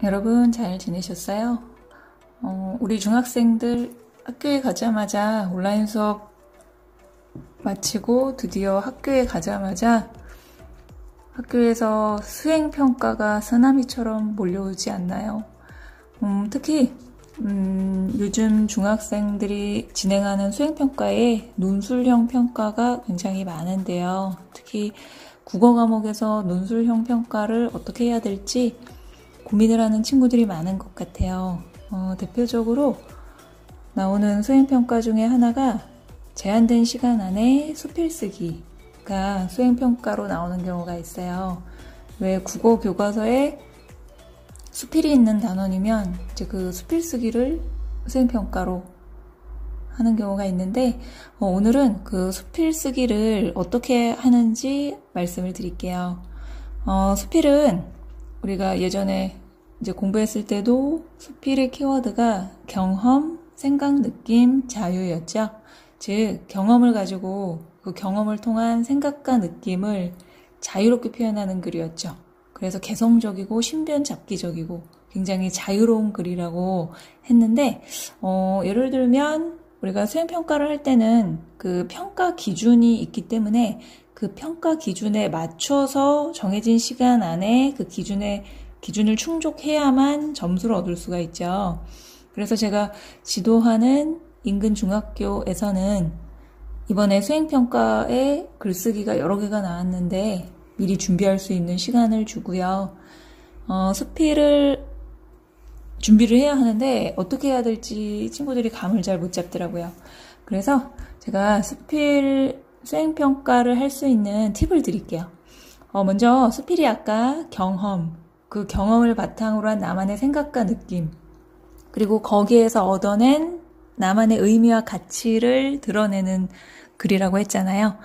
여러분 잘 지내셨어요? 우리 중학생들 학교에 가자마자 온라인 수업 마치고 드디어 학교에 가자마자 학교에서 수행평가가 쓰나미처럼 몰려오지 않나요? 특히 요즘 중학생들이 진행하는 수행평가에 논술형 평가가 굉장히 많은데요. 특히 국어 과목에서 논술형 평가를 어떻게 해야 될지 고민을 하는 친구들이 많은 것 같아요. 대표적으로 나오는 수행평가 중에 하나가 제한된 시간 안에 수필쓰기가 수행평가로 나오는 경우가 있어요. 왜 국어 교과서에 수필이 있는 단원이면 이제 그 수필쓰기를 수행평가로 하는 경우가 있는데 오늘은 그 수필쓰기를 어떻게 하는지 말씀을 드릴게요. 수필은 우리가 예전에 이제 공부했을 때도 수필의 키워드가 경험, 생각, 느낌, 자유였죠. 즉 경험을 가지고 그 경험을 통한 생각과 느낌을 자유롭게 표현하는 글이었죠. 그래서 개성적이고 신변잡기적이고 굉장히 자유로운 글이라고 했는데 예를 들면 우리가 수행평가를 할 때는 그 평가 기준이 있기 때문에 그 평가 기준에 맞춰서 정해진 시간 안에 그 기준을 충족해야만 점수를 얻을 수가 있죠. 그래서 제가 지도하는 인근 중학교에서는 이번에 수행평가에 글쓰기가 여러 개가 나왔는데 미리 준비할 수 있는 시간을 주고요. 수필을 준비를 해야 하는데 어떻게 해야 될지 친구들이 감을 잘 못 잡더라고요. 그래서 제가 수행평가를 할 수 있는 팁을 드릴게요. 먼저 수필이 아까 경험, 그 경험을 바탕으로 한 나만의 생각과 느낌, 그리고 거기에서 얻어낸 나만의 의미와 가치를 드러내는 글이라고 했잖아요.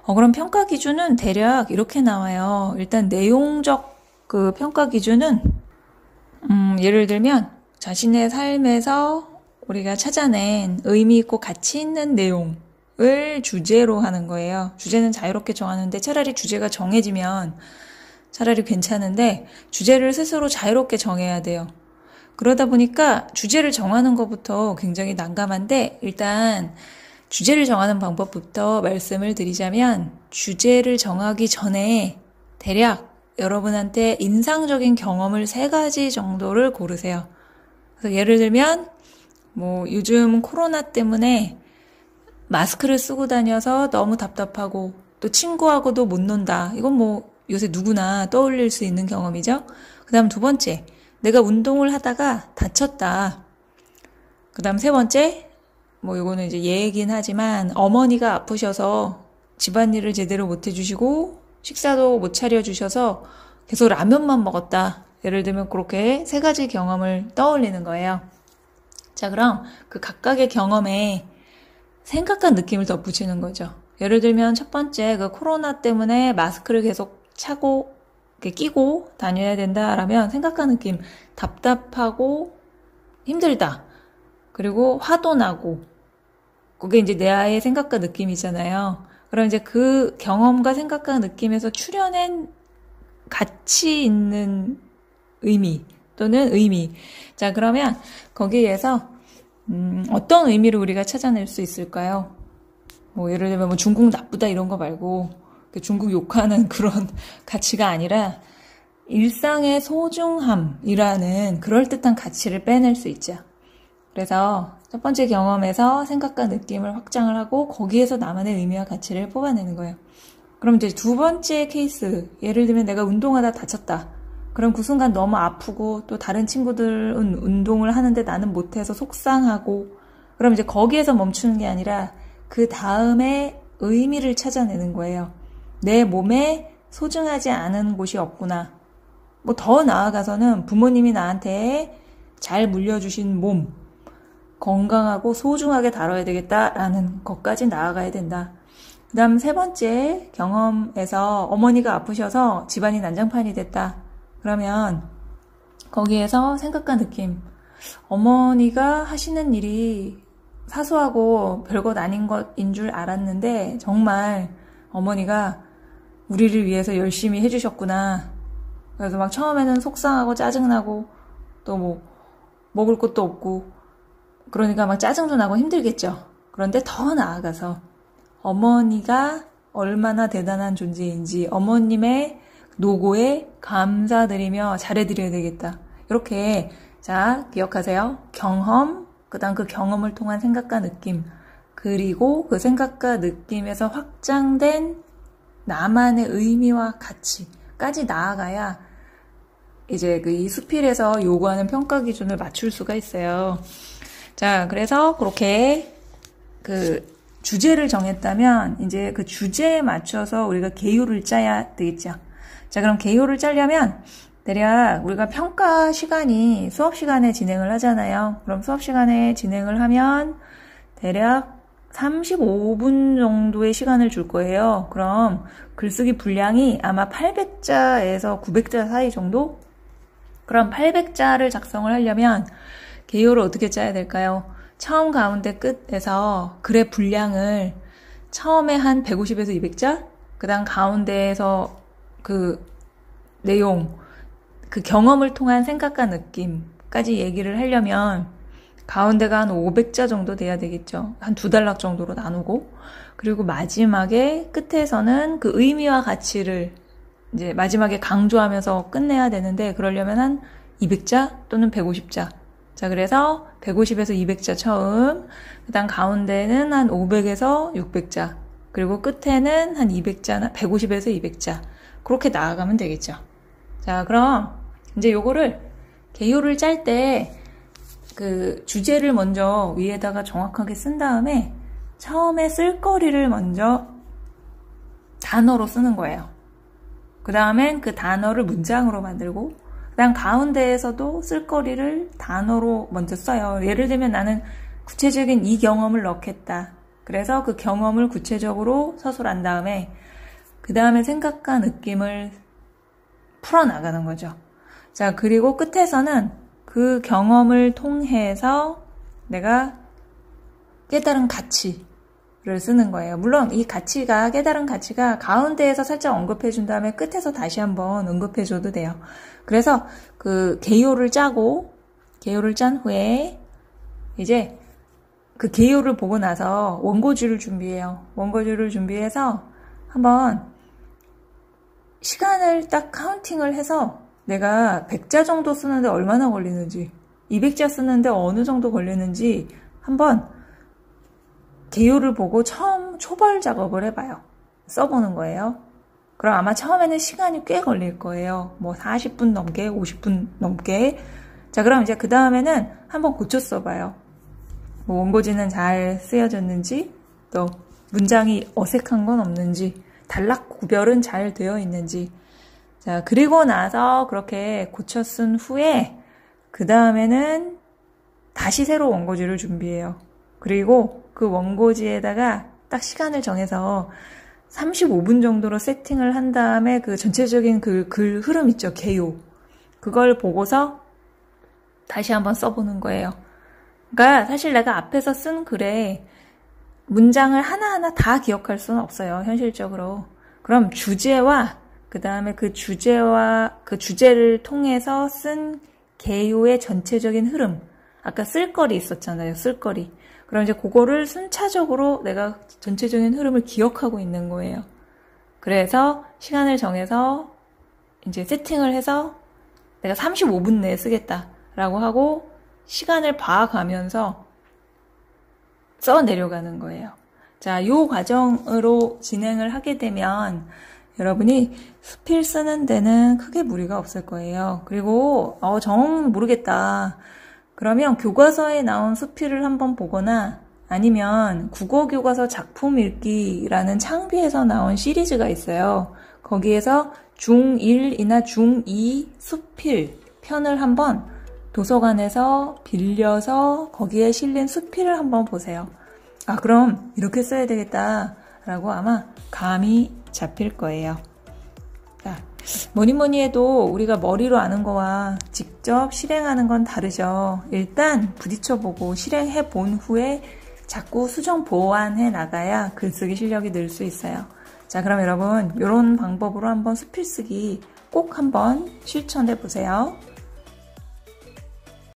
그럼 평가 기준은 대략 이렇게 나와요. 일단 내용적 그 평가 기준은 예를 들면 자신의 삶에서 우리가 찾아낸 의미 있고 가치 있는 내용을 주제로 하는 거예요. 주제는 자유롭게 정하는데 차라리 주제가 정해지면 차라리 괜찮은데 주제를 스스로 자유롭게 정해야 돼요. 그러다 보니까 주제를 정하는 것부터 굉장히 난감한데 일단 주제를 정하는 방법부터 말씀을 드리자면 주제를 정하기 전에 대략 여러분한테 인상적인 경험을 3가지 정도를 고르세요. 그래서 예를 들면 요즘 코로나 때문에 마스크를 쓰고 다녀서 너무 답답하고 또 친구하고도 못 논다. 이건 요새 누구나 떠올릴 수 있는 경험이죠. 그 다음 2번째, 내가 운동을 하다가 다쳤다. 그 다음 3번째, 이거는 이제 예이긴 하지만 어머니가 아프셔서 집안일을 제대로 못 해주시고 식사도 못 차려주셔서 계속 라면만 먹었다. 예를 들면 그렇게 3가지 경험을 떠올리는 거예요. 자, 그럼 그 각각의 경험에 생각과 느낌을 덧붙이는 거죠. 예를 들면 첫 번째, 그 코로나 때문에 마스크를 계속 끼고 다녀야 된다라면 생각과 느낌, 답답하고 힘들다. 그리고 화도 나고, 그게 이제 내 아이의 생각과 느낌이잖아요. 그럼 이제 그 경험과 생각과 느낌에서 추려낸 가치 있는 의미 또는 의미. 자, 그러면 거기에서 어떤 의미를 우리가 찾아낼 수 있을까요? 예를 들면 중국 나쁘다 이런 거 말고 중국 욕하는 그런 가치가 아니라 일상의 소중함이라는 그럴듯한 가치를 빼낼 수 있죠. 그래서 첫 번째 경험에서 생각과 느낌을 확장을 하고 거기에서 나만의 의미와 가치를 뽑아내는 거예요. 그럼 이제 2번째 케이스, 예를 들면 내가 운동하다 다쳤다. 그럼 그 순간 너무 아프고 또 다른 친구들은 운동을 하는데 나는 못해서 속상하고, 그럼 이제 거기에서 멈추는 게 아니라 그 다음에 의미를 찾아내는 거예요. 내 몸에 소중하지 않은 곳이 없구나. 더 나아가서는 부모님이 나한테 잘 물려주신 몸, 건강하고 소중하게 다뤄야 되겠다라는 것까지 나아가야 된다. 그 다음 3번째 경험에서 어머니가 아프셔서 집안이 난장판이 됐다. 그러면 거기에서 생각과 느낌, 어머니가 하시는 일이 사소하고 별것 아닌 것인 줄 알았는데 정말 어머니가 우리를 위해서 열심히 해주셨구나. 그래서 막 처음에는 속상하고 짜증나고 또 뭐 먹을 것도 없고 그러니까 막 짜증도 나고 힘들겠죠. 그런데 더 나아가서 어머니가 얼마나 대단한 존재인지 어머님의 노고에 감사드리며 잘해드려야 되겠다. 이렇게 자 기억하세요. 경험, 그다음 그 경험을 통한 생각과 느낌, 그리고 그 생각과 느낌에서 확장된 나만의 의미와 가치까지 나아가야 이제 이 수필에서 요구하는 평가 기준을 맞출 수가 있어요. 자, 그래서 그렇게 그 주제를 정했다면 이제 그 주제에 맞춰서 우리가 개요를 짜야 되겠죠. 자, 그럼 개요를 짜려면 대략 우리가 평가 시간이 수업 시간에 진행을 하잖아요. 그럼 수업 시간에 진행을 하면 대략 35분 정도의 시간을 줄 거예요. 그럼 글쓰기 분량이 아마 800자에서 900자 사이 정도? 그럼 800자를 작성을 하려면 개요를 어떻게 짜야 될까요? 처음 가운데 끝에서 글의 분량을 처음에 한 150에서 200자, 그 다음 가운데에서 그 내용, 그 경험을 통한 생각과 느낌까지 얘기를 하려면 가운데가 한 500자 정도 돼야 되겠죠. 한 2단락 정도로 나누고, 그리고 마지막에 끝에서는 그 의미와 가치를 이제 마지막에 강조하면서 끝내야 되는데, 그러려면 한 200자 또는 150자. 자, 그래서 150에서 200자 처음, 그 다음 가운데는 한 500에서 600자, 그리고 끝에는 한 200자, 150에서 200자. 그렇게 나아가면 되겠죠. 자, 그럼 이제 요거를 개요를 짤 때 그 주제를 먼저 위에다가 정확하게 쓴 다음에 처음에 쓸거리를 먼저 단어로 쓰는 거예요. 그 다음엔 그 단어를 문장으로 만들고, 그 다음 가운데에서도 쓸거리를 단어로 먼저 써요. 예를 들면 나는 구체적인 이 경험을 넣겠다. 그래서 그 경험을 구체적으로 서술한 다음에 그 다음에 생각과 느낌을 풀어나가는 거죠. 자, 그리고 끝에서는 그 경험을 통해서 내가 깨달은 가치를 쓰는 거예요. 물론 이 가치가, 깨달은 가치가 가운데에서 살짝 언급해준 다음에 끝에서 다시 한번 언급해줘도 돼요. 그래서 그 개요를 짜고, 개요를 짠 후에 이제 그 개요를 보고 나서 원고지를 준비해요. 원고지를 준비해서 한번 시간을 딱 카운팅을 해서 내가 100자 정도 쓰는데 얼마나 걸리는지, 200자 쓰는데 어느 정도 걸리는지 한번 개요를 보고 처음 초벌 작업을 해봐요. 써보는 거예요. 그럼 아마 처음에는 시간이 꽤 걸릴 거예요. 뭐 40분 넘게, 50분 넘게. 자, 그럼 이제 그 다음에는 한번 고쳐 써봐요. 뭐 원고지는 잘 쓰여졌는지, 또 문장이 어색한 건 없는지, 단락 구별은 잘 되어 있는지. 자, 그리고 나서 그렇게 고쳐 쓴 후에 그 다음에는 다시 새로 원고지를 준비해요. 그리고 그 원고지에다가 딱 시간을 정해서 35분 정도로 세팅을 한 다음에 그 전체적인 그 글 흐름 있죠, 개요. 그걸 보고서 다시 한번 써보는 거예요. 그러니까 사실 내가 앞에서 쓴 글에 문장을 하나하나 다 기억할 수는 없어요, 현실적으로. 그럼 주제와 그 다음에 그 주제와 그 주제를 통해서 쓴 개요의 전체적인 흐름. 아까 쓸거리 있었잖아요, 쓸거리. 그럼 이제 그거를 순차적으로 내가 전체적인 흐름을 기억하고 있는 거예요. 그래서 시간을 정해서 이제 세팅을 해서 내가 35분 내에 쓰겠다라고 하고 시간을 봐가면서 써 내려가는 거예요. 자, 요 과정으로 진행을 하게 되면 여러분이 수필 쓰는 데는 크게 무리가 없을 거예요. 그리고 정 모르겠다. 그러면 교과서에 나온 수필을 한번 보거나 아니면 국어교과서 작품 읽기라는 창비에서 나온 시리즈가 있어요. 거기에서 중1이나 중2 수필 편을 한번 도서관에서 빌려서 거기에 실린 수필을 한번 보세요. 아, 그럼 이렇게 써야 되겠다라고 아마 감이 잡힐 거예요. 자, 뭐니 해도 우리가 머리로 아는 거와 직접 실행하는 건 다르죠. 일단 부딪혀보고 실행해 본 후에 자꾸 수정 보완해 나가야 글쓰기 실력이 늘 수 있어요. 자, 그럼 여러분 이런 방법으로 한번 수필 쓰기 꼭 한번 실천해 보세요.